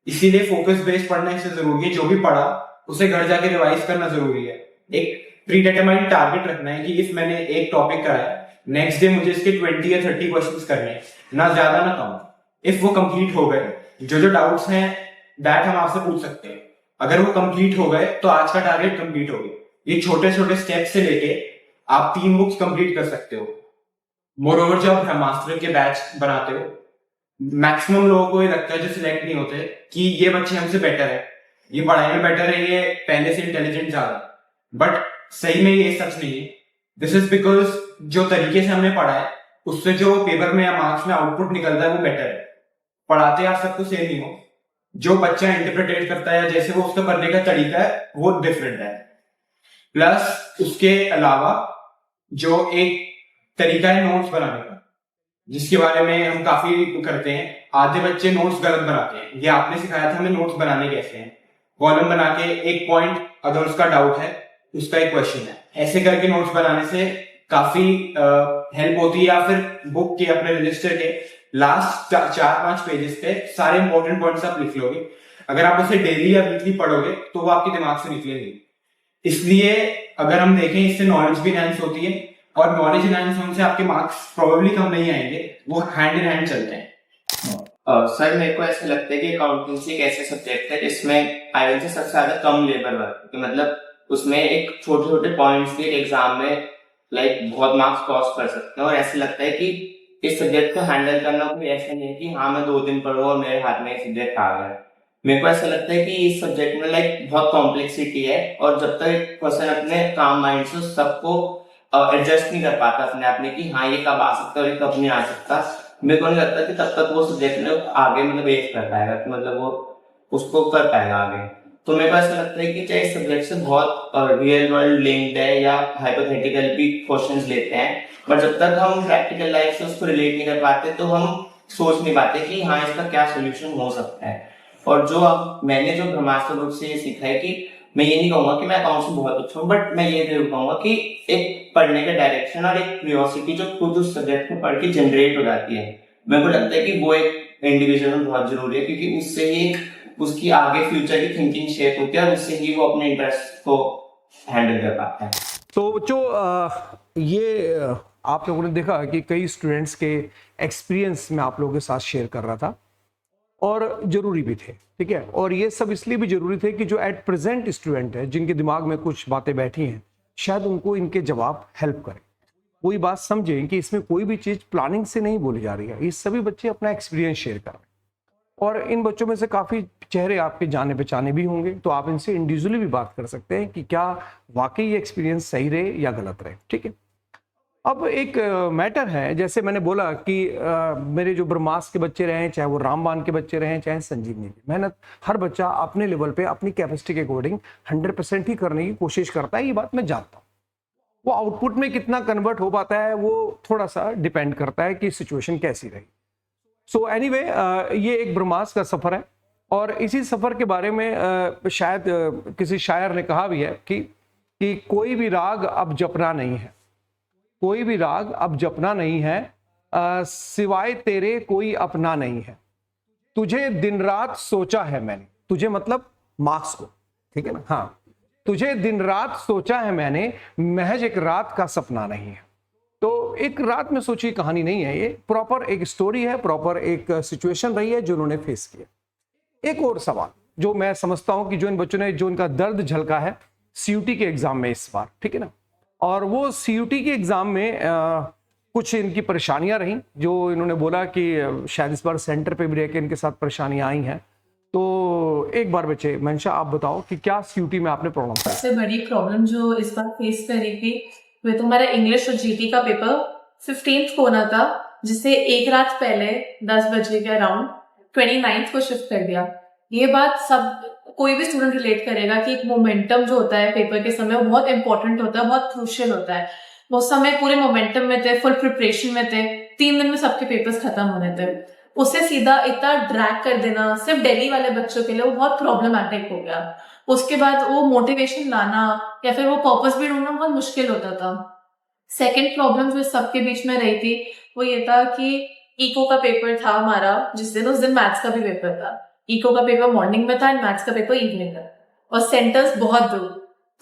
C: इसीलिए फोकस बेस्ड पढ़ना इससे जरूरी है। जो भी पढ़ा उसे घर जाके रिवाइज करना जरूरी है। एक प्री डिटरमाइंड टारगेट रखना है कि इफ मैंने एक टॉपिक कराया, नेक्स्ट डे मुझे इसके 20 या 30 क्वेश्चंस करने हैं, ना ज्यादा ना कम। इफ वो कंप्लीट हो गए, जो डाउट्स हैं दैट हम आपसे पूछ सकते हैं। अगर वो कंप्लीट हो गए तो आज का टारगेट कंप्लीट हो गया। ये छोटे छोटे स्टेप से लेके आप 3 बुक्स कंप्लीट कर सकते हो। मोरओवर जब आप मास्टर के बैच बनाते हो, मैक्सिमम लोगों को ये लगता है जो सिलेक्ट नहीं होते कि ये बच्चे हमसे बेटर है, ये पढ़ाई में बेटर है, ये पहले से इंटेलिजेंट ज्यादा। बट सही में ये सच नहीं है। दिस इज बिकॉज जो तरीके से हमने पढ़ा है उससे जो पेपर में या मार्क्स में आउटपुट निकलता है वो बेटर है। पढ़ाते आप सबको सेम ही हो, जो बच्चा इंटरप्रिटेट करता है, जैसे वो उसका करने का तरीका है वो डिफरेंट है। प्लस उसके अलावा जो एक तरीका है नोट्स बनाने का, जिसके बारे में हम काफी करते हैं। आधे बच्चे नोट्स गलत बनाते हैं, ये आपने सिखाया था हमें नोट्स बनाने कैसे हैं। कॉलम बना के एक पॉइंट, अगर उसका डाउट है उसका एक क्वेश्चन है, ऐसे करके नोट्स बनाने से काफी हेल्प होती है। या फिर बुक के अपने रजिस्टर के लास्ट 4-5 पेजेस पे सारे इंपॉर्टेंट पॉइंट्स आप लिख लोगे। अगर आप उसे डेली या वीकली पढ़ोगे तो वो आपके दिमाग से निकलेंगे। इसलिए अगर हम देखें, इससे नॉलेज भी एनहांस होती है, और नॉलेज एनहांस होने से आपके मार्क्स प्रोबेबली कम नहीं आएंगे, वो हैंड इन हैंड चलते हैं।
D: सर मेरे को ऐसा लगता है कि अकाउंटेंसी एक ऐसे सब्जेक्ट है जिसमें आईएल से सबसे ज्यादा कम लेबर वर्क, तो मतलब उसमें एक छोटे छोटे पॉइंट्स भी एग्जाम में लाइक बहुत मार्क्स कॉस्ट कर सकते हैं। और ऐसा लगता है कि इस सब्जेक्ट को हैंडल करना कोई ऐसा नहीं है कि हाँ मैं 2 दिन पढ़ूँ और मेरे हाथ में एक सब्जेक्ट आ गया। मेरे को ऐसा लगता है कि इस सब्जेक्ट में लाइक बहुत कॉम्प्लेक्सिटी है, और जब तक एक पर्सन अपने काम माइंड से सबको एडजस्ट नहीं कर पाता अपने आप में कि हाँ ये कब आ सकता है और ये कब नहीं आ सकता, मेरे को नहीं लगता कि तब तक वो सब्जेक्ट में आगे मतलब वेट कर पाएगा, कि मतलब वो उसको कर पाएगा आगे। तो मेरे को ऐसा लगता है कि चाहे इस सब्जेक्ट से बहुत रियल वर्ल्ड लिंक्ड है या हाइपोथेटिकल भी क्वेश्चंस लेते हैं, बट जब तक हम प्रैक्टिकल लाइफ से उसको रिलेट नहीं कर पाते तो हम सोच नहीं पाते कि हाँ इसका क्या सोल्यूशन हो सकता है। और जो अब मैंने जो ब्रह्मास्त्र ग्रुप से ये सीखा है कि मैं ये नहीं कहूंगा कि मैं अकाउंट्स में बहुत अच्छा हूँ, बट मैं ये जरूर कहूंगा कि एक पढ़ने का डायरेक्शन और एक क्यूरियोसिटी जो खुद उस सब्जेक्ट में पढ़ के जनरेट हो जाती है, मेरे को लगता है कि वो एक इंडिविजुअल में बहुत जरूरी है, क्योंकि उससे ही उसकी आगे फ्यूचर की थिंकिंग शेप होती है और उससे ही वो अपने इंटरेस्ट को हैंडल कर पाता है।
A: तो बच्चों आप लोगों ने देखा कि कई स्टूडेंट्स के एक्सपीरियंस मैं आप लोगों के साथ शेयर कर रहा था और ज़रूरी भी थे, ठीक है। और ये सब इसलिए भी ज़रूरी थे कि जो एट प्रेजेंट स्टूडेंट है, जिनके दिमाग में कुछ बातें बैठी हैं, शायद उनको इनके जवाब हेल्प करें, कोई बात समझें कि इसमें कोई भी चीज़ प्लानिंग से नहीं बोली जा रही है। ये सभी बच्चे अपना एक्सपीरियंस शेयर कर रहे हैं और इन बच्चों में से काफ़ी चेहरे आपके जाने पहचाने भी होंगे, तो आप इनसे इंडिविजुअली भी बात कर सकते हैं कि क्या वाकई ये एक्सपीरियंस सही रहे या गलत रहे, ठीक है। अब एक मैटर है, जैसे मैंने बोला कि मेरे जो ब्रह्मास्त्र के बच्चे रहे, चाहे वो रामबाण के बच्चे रहे, चाहे संजीवनी की, मेहनत हर बच्चा अपने लेवल पे अपनी कैपेसिटी के अकॉर्डिंग 100% ही करने की कोशिश करता है, ये बात मैं जानता हूँ। वो आउटपुट में कितना कन्वर्ट हो पाता है वो थोड़ा सा डिपेंड करता है कि सिचुएशन कैसी रही। सो एनीवे, ये एक ब्रह्मास्त्र का सफ़र है और इसी सफ़र के बारे में शायद किसी शायर ने कहा भी है कि कोई भी राग अब जपना नहीं है, कोई भी राग अब जपना नहीं है, सिवाय तेरे कोई अपना नहीं है। तुझे दिन रात सोचा है मैंने, तुझे मतलब मार्क्स को, ठीक है ना, हाँ, तुझे दिन रात सोचा है मैंने, महज एक रात का सपना नहीं है। तो एक रात में सोची कहानी नहीं है, ये प्रॉपर एक स्टोरी है, प्रॉपर एक सिचुएशन रही है जो उन्होंने फेस किया। एक और सवाल जो मैं समझता हूं कि जो इन बच्चों ने जो इनका दर्द झलका है सीयूटी के एग्जाम में इस बार, ठीक है ना, और वो सीयूटी के एग्जाम में कुछ इनकी परेशानियां रहीं, जो इन्होंने बोला कि शायद इस बार सेंटर पे भी रह के इनके साथ परेशानियां आई हैं। तो एक बार बच्चे मंशा आप बताओ कि क्या सीयूटी में आपने प्रॉब्लम पाया?
B: सबसे बड़ी प्रॉब्लम जो इस बार फेस करी थी वो तो हमारा इंग्लिश और जीटी का पेपर 15th को होना था, जिसे एक रात पहले 10 बजे के अराउंड 29th को शिफ्ट कर दिया। ये बात सब कोई भी स्टूडेंट रिलेट करेगा कि एक मोमेंटम जो होता है पेपर के समय वो बहुत इंपॉर्टेंट होता है, बहुत क्रूशियल होता है। वो समय पूरे मोमेंटम में थे, फुल प्रिपरेशन में थे, 3 दिन में सबके पेपर्स खत्म होने थे। उसे सीधा इतना ड्रैग कर देना सिर्फ दिल्ली वाले बच्चों के लिए वो बहुत प्रॉब्लमैटिक हो गया। उसके बाद वो मोटिवेशन लाना या फिर वो पर्पस भी ढूंढना बहुत मुश्किल होता था। सेकंड प्रॉब्लम जो सबके बीच में रही थी वो ये था कि इको का पेपर था हमारा, उस दिन मैथ्स का भी पेपर था। इको का पेपर मॉर्निंग में था एंड मैथ्स का पेपर इवनिंग में, और सेंटर्स बहुत दूर,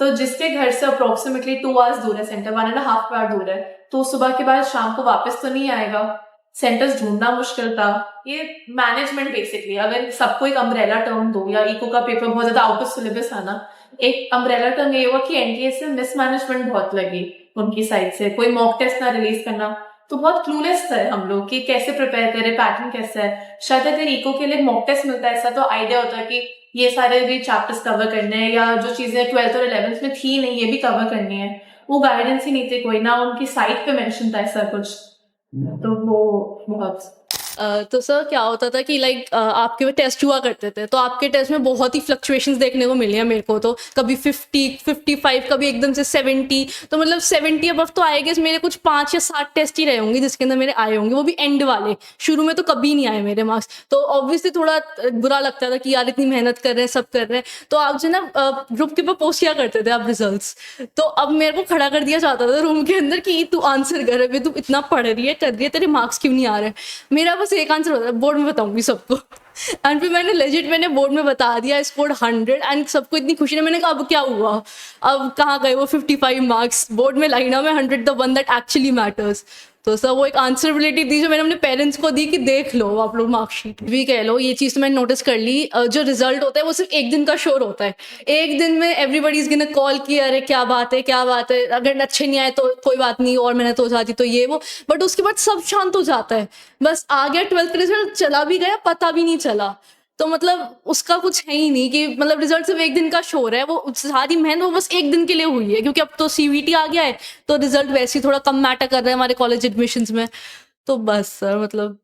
B: तो जिसके घर से अप्रोक्सीमेटली 2 आवर्स दूर है सेंटर, 1.5 आवर दूर है, तो सुबह के बाद शाम को वापस तो नहीं आएगा, सेंटर्स ढूंढना मुश्किल था। ये मैनेजमेंट बेसिकली, अगर सबको एक अम्ब्रेला टर्म दो या इको का पेपर बहुत ज्यादा आउट ऑफ सिलेबस आना, एक अम्ब्रेला टर्म ये हुआ कि एनटीए से मिसमैनेजमेंट बहुत लगी उनकी साइड से, कोई मॉक टेस्ट ना रिलीज करना, तो बहुत क्लूलेस थे हम लोग कि कैसे प्रिपेयर करें, पैटर्न कैसा है। शायद अगर इको के लिए मॉक टेस्ट मिलता है ऐसा तो आइडिया होता है कि ये सारे भी चैप्टर्स कवर करने हैं या जो चीजें 12th और 11th में थी नहीं ये भी कवर करनी है। वो गाइडेंस ही नहीं थी, कोई ना उनकी साइट पे मेंशन था ऐसा कुछ, तो वो बहुत
E: तो सर क्या होता था कि लाइक आपके टेस्ट हुआ करते थे, तो आपके टेस्ट में बहुत ही फ्लक्चुएशंस देखने को मिली है मेरे को, तो कभी 50, 55, कभी एकदम से 70, तो मतलब 70 अबव तो आए गेस मेरे कुछ 5 या 7 टेस्ट ही रहे होंगे जिसके अंदर मेरे आए होंगे, वो भी एंड वाले, शुरू में तो कभी नहीं आए मेरे मार्क्स। तो ऑब्वियसली थोड़ा बुरा लगता था कि यार इतनी मेहनत कर रहे हैं, सब कर रहे हैं, तो आप जो ना ग्रुप के ऊपर पोस्ट किया करते थे आप रिजल्ट्स, तो अब मेरे को खड़ा कर दिया जाता था रूम के अंदर कि तू आंसर कर, अभी तू इतना पढ़ रही है, कर रही है, तेरे मार्क्स क्यों नहीं आ रहे। मेरा बस एक आंसर होता है, बोर्ड में बताऊंगी सबको। एंड फिर मैंने बोर्ड में बता दिया, स्कोर्ड 100 एंड सबको इतनी खुशी है। मैंने कहा अब क्या हुआ, अब कहाँ गए वो 55 मार्क्स, बोर्ड में लाइना में 100 the one that actually matters. तो सर वो एक आंसरबिलिटी दी जो मैंने अपने पेरेंट्स को दी कि देख लो आप लोग मार्कशीट भी कह लो। ये चीज़ तो मैंने नोटिस कर ली, जो रिजल्ट होता है वो सिर्फ एक दिन का शोर होता है, एक दिन में एवरीबडी इज गोना कॉल कि अरे क्या बात है, अगर अच्छे नहीं आए तो कोई बात नहीं और मेहनत हो जाती तो ये वो, बट उसके बाद सब शांत हो जाता है, बस आ गया 12th रिजल्ट, चला भी गया, पता भी नहीं चला। तो मतलब उसका कुछ है ही नहीं कि मतलब रिजल्ट सिर्फ एक दिन का शोर है, वो सारी मेहनत वो बस एक दिन के लिए हुई है, क्योंकि अब तो सीवीटी आ गया है तो रिजल्ट वैसे ही थोड़ा कम मैटर कर रहा है हमारे कॉलेज एडमिशंस में। तो बस सर मतलब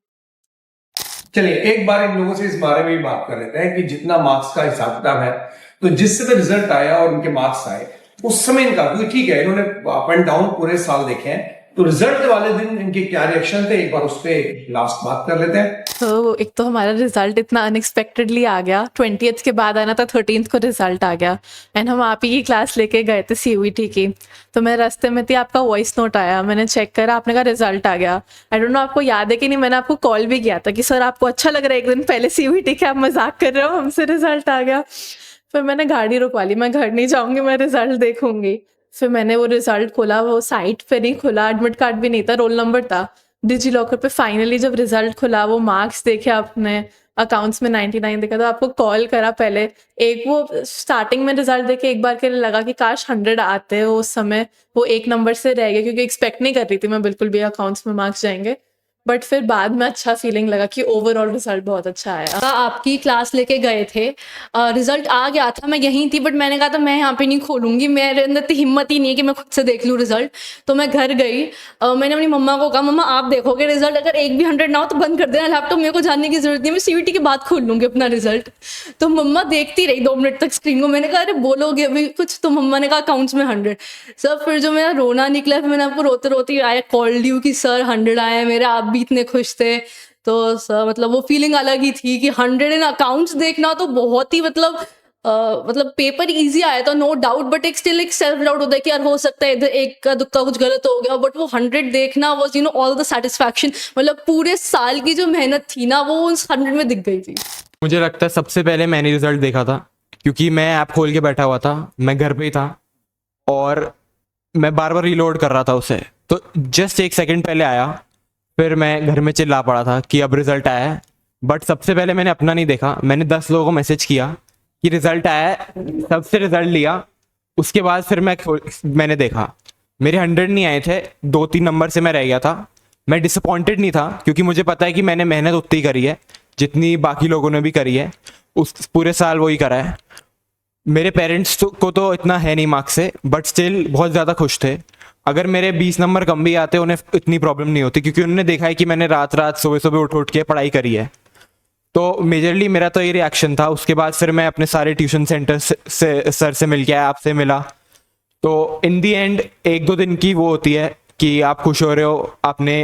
A: चलिए एक बार इन लोगों से इस बारे में भी बात कर लेते हैं कि जितना मार्क्स का हिसाब किताब है, तो जिस समय रिजल्ट आया और उनके मार्क्स आए उस समय इनका, क्योंकि ठीक है इन्होंने अप एंड डाउन पूरे साल देखे हैं, तो रिजल्ट वाले दिन इनके क्या रिएक्शन थे, एक बार उस पर लास्ट बात कर लेते हैं।
B: तो एक तो हमारा रिजल्ट इतना अनएक्सपेक्टेडली आ गया, 20th के बाद आना था, 13th को रिजल्ट आ गया। एंड हम आप ही की क्लास लेके गए थे CUET की। तो मैं रास्ते में थी, आपका वॉइस नोट आया, मैंने चेक करा, आपने कहा रिजल्ट आ गया। आई डोंट नो आपको याद है कि नहीं, मैंने आपको कॉल भी किया था कि सर आपको अच्छा लग रहा है, एक दिन पहले CUET के आप मजाक कर रहे हो हमसे, रिजल्ट आ गया। फिर मैंने गाड़ी रुकवा ली, मैं घर नहीं जाऊंगी, मैं रिजल्ट देखूंगी। फिर मैंने वो रिजल्ट खोला, वो साइट पे नहीं खुला, एडमिट कार्ड भी नहीं था, रोल नंबर था। डिजी लॉकर पे फाइनली जब रिजल्ट खुला, वो मार्क्स देखे आपने, अकाउंट्स में 99 देखा, तो आपको कॉल करा पहले। एक वो स्टार्टिंग में रिजल्ट देखे एक बार के लिए लगा कि काश 100 आते हो उस समय, वो एक नंबर से रह गए, क्योंकि एक्सपेक्ट नहीं कर रही थी मैं बिल्कुल भी अकाउंट्स में मार्क्स जाएंगे। बट फिर बाद में अच्छा फीलिंग लगा कि ओवरऑल रिजल्ट बहुत अच्छा आया।
E: आपकी क्लास लेके गए थे, रिजल्ट आ गया था, मैं यहीं थी, बट मैंने कहा था मैं यहाँ पे नहीं खोलूंगी, मेरे अंदर इतनी हिम्मत ही नहीं है कि मैं खुद से देख लूँ रिजल्ट। तो मैं घर गई, मैंने अपनी मम्मा को कहा मम्मा आप देखोगे रिजल्ट, अगर एक भी 100 ना हो तो बंद कर देना लैपटॉप, मेरे को जानने की जरूरत नहीं है, मैं CUET के बाद खोल लूंगी अपना रिजल्ट। तो मम्मा देखती रही 2 मिनट तक स्क्रीन को। मैंने कहा अरे बोलोगे अभी कुछ? तो मम्मा ने कहा अकाउंट्स में 100। सर फिर जो मेरा रोना निकला, फिर मैंने आपको रोते रोते आई कॉल्ड यू कि सर 100 आए मेरे, आप भी इतने खुश थे। तो सर मतलब वो फीलिंग अलग ही थी कि 100 इन अकाउंट्स देखना तो बहुत ही मतलब पेपर इजी आया था नो डाउट, बट एक स्टिल एक सेल्फ डाउट होता है कि यार हो सकता है इधर एक का दुक्का कुछ गलत हो गया। बट वो 100 देखना वाज ऑल द सेटिस्फैक्शन, मतलब पूरे साल की जो मेहनत थी ना वो उस 100 में दिख गई थी।
C: मुझे लगता है सबसे पहले मैंने रिजल्ट देखा था, क्योंकि मैं ऐप खोल के बैठा हुआ था, मैं घर पे ही था और मैं बार बार रीलोड कर रहा था उसे। तो जस्ट 1 सेकंड पहले आया, फिर मैं घर में चिल्ला पड़ा था कि अब रिजल्ट आया है। बट सबसे पहले मैंने अपना नहीं देखा, मैंने 10 लोगों को मैसेज किया कि रिजल्ट आया है, सबसे रिजल्ट लिया। उसके बाद फिर मैंने देखा मेरे 100 नहीं आए थे, 2-3 नंबर से मैं रह गया था। मैं डिसअपॉइंटेड नहीं था, क्योंकि मुझे पता है कि मैंने मेहनत उतनी करी है जितनी बाकी लोगों ने भी करी है, उस पूरे साल वही करा है। मेरे पेरेंट्स को तो इतना है नहीं मार्क्स से, बट स्टिल बहुत ज़्यादा खुश थे। अगर मेरे 20 नंबर कम भी आते उन्हें इतनी प्रॉब्लम नहीं होती, क्योंकि उन्होंने देखा है कि मैंने रात रात सुबह सुबह उठ के पढ़ाई करी है। तो मेजरली मेरा तो ये रिएक्शन था। उसके बाद फिर मैं अपने सारे ट्यूशन सेंटर से सर से मिल के आया, आपसे मिला। तो इन दी एंड 1-2 दिन की वो होती है कि आप खुश हो रहे हो, आपने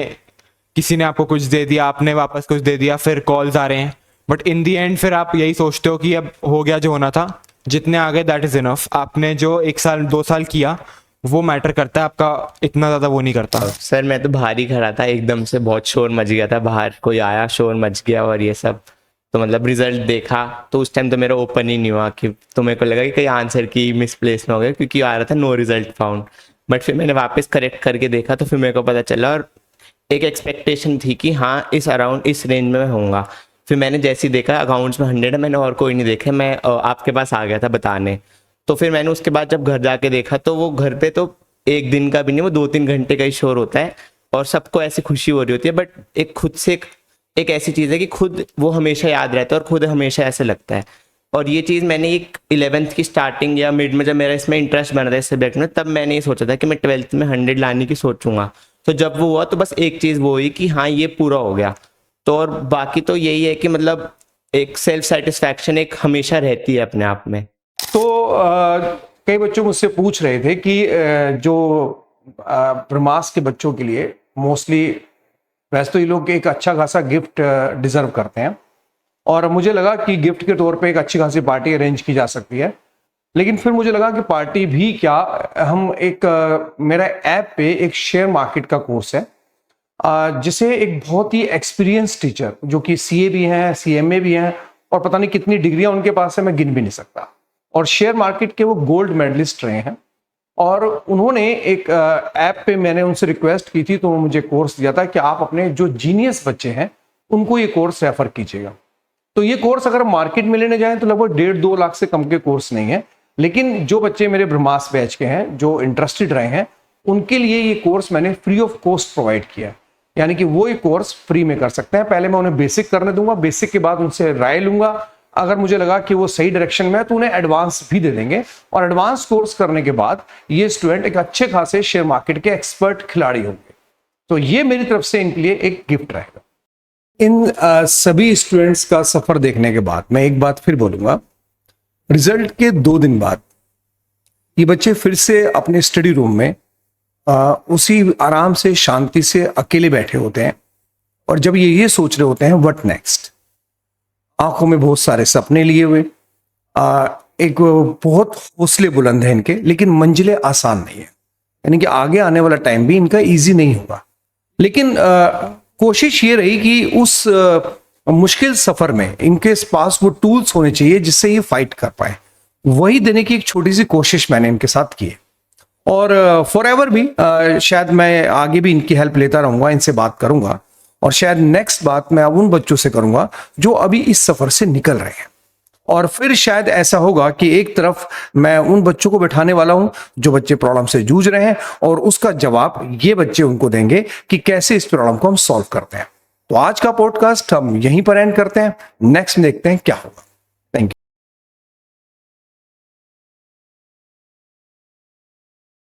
C: किसी ने आपको कुछ दे दिया, आपने वापस कुछ दे दिया, फिर कॉल्स आ रहे हैं। बट इन दी एंड फिर आप यही सोचते हो कि अब हो गया जो होना था, जितने आ गए दैट इज इनफ। आपने जो 1 साल 2 साल किया वो मैटर करता है, आपका इतना ज़्यादा वो नहीं करता।
D: सर मैं तो बाहर ही खड़ा था, एकदम से बहुत शोर मच गया था, बाहर कोई आया शोर मच गया और ये सब। तो मतलब रिजल्ट देखा तो उस टाइम तो मेरा ओपन ही नहीं हुआ, कि तो मेरे को लगा कि कहीं आंसर की मिसप्लेस ना हो गया, क्योंकि आ रहा था नो रिजल्ट फाउंड। बट फिर मैंने वापस करेक्ट करके देखा तो फिर मेरे को पता चला, और एक एक्सपेक्टेशन थी कि हाँ इस अराउंड इस रेंज में मैं होऊंगा। फिर मैंने जैसे ही देखा अकाउंट्स में 100 है, मैंने और कोई नहीं देखा, मैं आपके पास आ गया था बताने। तो फिर मैंने उसके बाद जब घर जाके देखा तो वो घर पे तो 1 दिन का भी नहीं, वो 2-3 घंटे का ही शोर होता है और सबको ऐसी खुशी हो रही होती है। बट एक खुद से एक ऐसी चीज़ है कि खुद वो हमेशा याद रहता है और खुद हमेशा ऐसे लगता है। और ये चीज़ मैंने एक 11th की स्टार्टिंग या मिड में जब मेरा इसमें इंटरेस्ट बना था इस सब्जेक्ट में, तब मैंने ये सोचा था कि मैं 12th में 100 लाने की सोचूंगा। तो जब वो हुआ तो बस एक चीज़ वो हुई कि हाँ ये पूरा हो गया। तो और बाकी तो यही है कि मतलब एक सेल्फ सेटिस्फैक्शन एक हमेशा रहती है अपने आप में।
A: तो कई बच्चों मुझसे पूछ रहे थे कि जो ब्रह्मास के बच्चों के लिए मोस्टली वैसे तो ये लोग एक अच्छा खासा गिफ्ट डिजर्व करते हैं, और मुझे लगा कि गिफ्ट के तौर पे एक अच्छी खासी पार्टी अरेंज की जा सकती है। लेकिन फिर मुझे लगा कि पार्टी भी क्या, हम मेरा ऐप पे एक शेयर मार्केट का कोर्स है, जिसे एक बहुत ही एक्सपीरियंस टीचर जो कि CA भी हैं, CMA भी हैं, और पता नहीं कितनी डिग्रियां उनके पास है, मैं गिन भी नहीं सकता, और शेयर मार्केट के वो गोल्ड मेडलिस्ट रहे हैं। और उन्होंने एक ऐप पे मैंने उनसे रिक्वेस्ट की थी, तो वो मुझे कोर्स दिया था कि आप अपने जो जीनियस बच्चे हैं उनको ये कोर्स रेफर कीजिएगा। तो ये कोर्स अगर मार्केट में लेने जाएं तो लगभग 1.5-2 लाख से कम के कोर्स नहीं है। लेकिन जो बच्चे मेरे ब्रह्मास बैच के हैं, जो इंटरेस्टेड रहे हैं, उनके लिए ये कोर्स मैंने फ्री ऑफ कॉस्ट प्रोवाइड किया है, यानी कि वो ये कोर्स फ्री में कर सकते हैं। पहले मैं उन्हें बेसिक करने दूंगा, बेसिक के बाद उनसे राय लूंगा, अगर मुझे लगा कि वो सही डायरेक्शन में है तो उन्हें एडवांस भी दे देंगे, और एडवांस कोर्स करने के बाद ये स्टूडेंट एक अच्छे खासे शेयर मार्केट के एक्सपर्ट खिलाड़ी होंगे। तो ये मेरी तरफ से इनके लिए एक गिफ्ट रहेगा। इन सभी स्टूडेंट्स का सफर देखने के बाद मैं एक बात फिर बोलूंगा, रिजल्ट के 2 दिन बाद ये बच्चे फिर से अपने स्टडी रूम में उसी आराम से शांति से अकेले बैठे होते हैं और जब ये सोच रहे होते हैं व्हाट नेक्स्ट, आंखों में बहुत सारे सपने लिए हुए, एक बहुत हौसले बुलंद है इनके, लेकिन मंजिलें आसान नहीं है, यानी कि आगे आने वाला टाइम भी इनका इजी नहीं होगा। लेकिन कोशिश ये रही कि उस मुश्किल सफर में इनके पास वो टूल्स होने चाहिए जिससे ये फाइट कर पाए, वही देने की एक छोटी सी कोशिश मैंने इनके साथ की है। और फॉर एवर भी शायद मैं आगे भी इनकी हेल्प लेता रहूंगा, इनसे बात करूंगा और शायद नेक्स्ट बात मैं अब उन बच्चों से करूंगा जो अभी इस सफर से निकल रहे हैं। और फिर शायद ऐसा होगा कि एक तरफ मैं उन बच्चों को बैठाने वाला हूं जो बच्चे प्रॉब्लम से जूझ रहे हैं और उसका जवाब ये बच्चे उनको देंगे कि कैसे इस प्रॉब्लम को हम सॉल्व करते हैं। तो आज का पॉडकास्ट हम यहीं पर एंड करते हैं, नेक्स्ट में देखते हैं क्या होगा।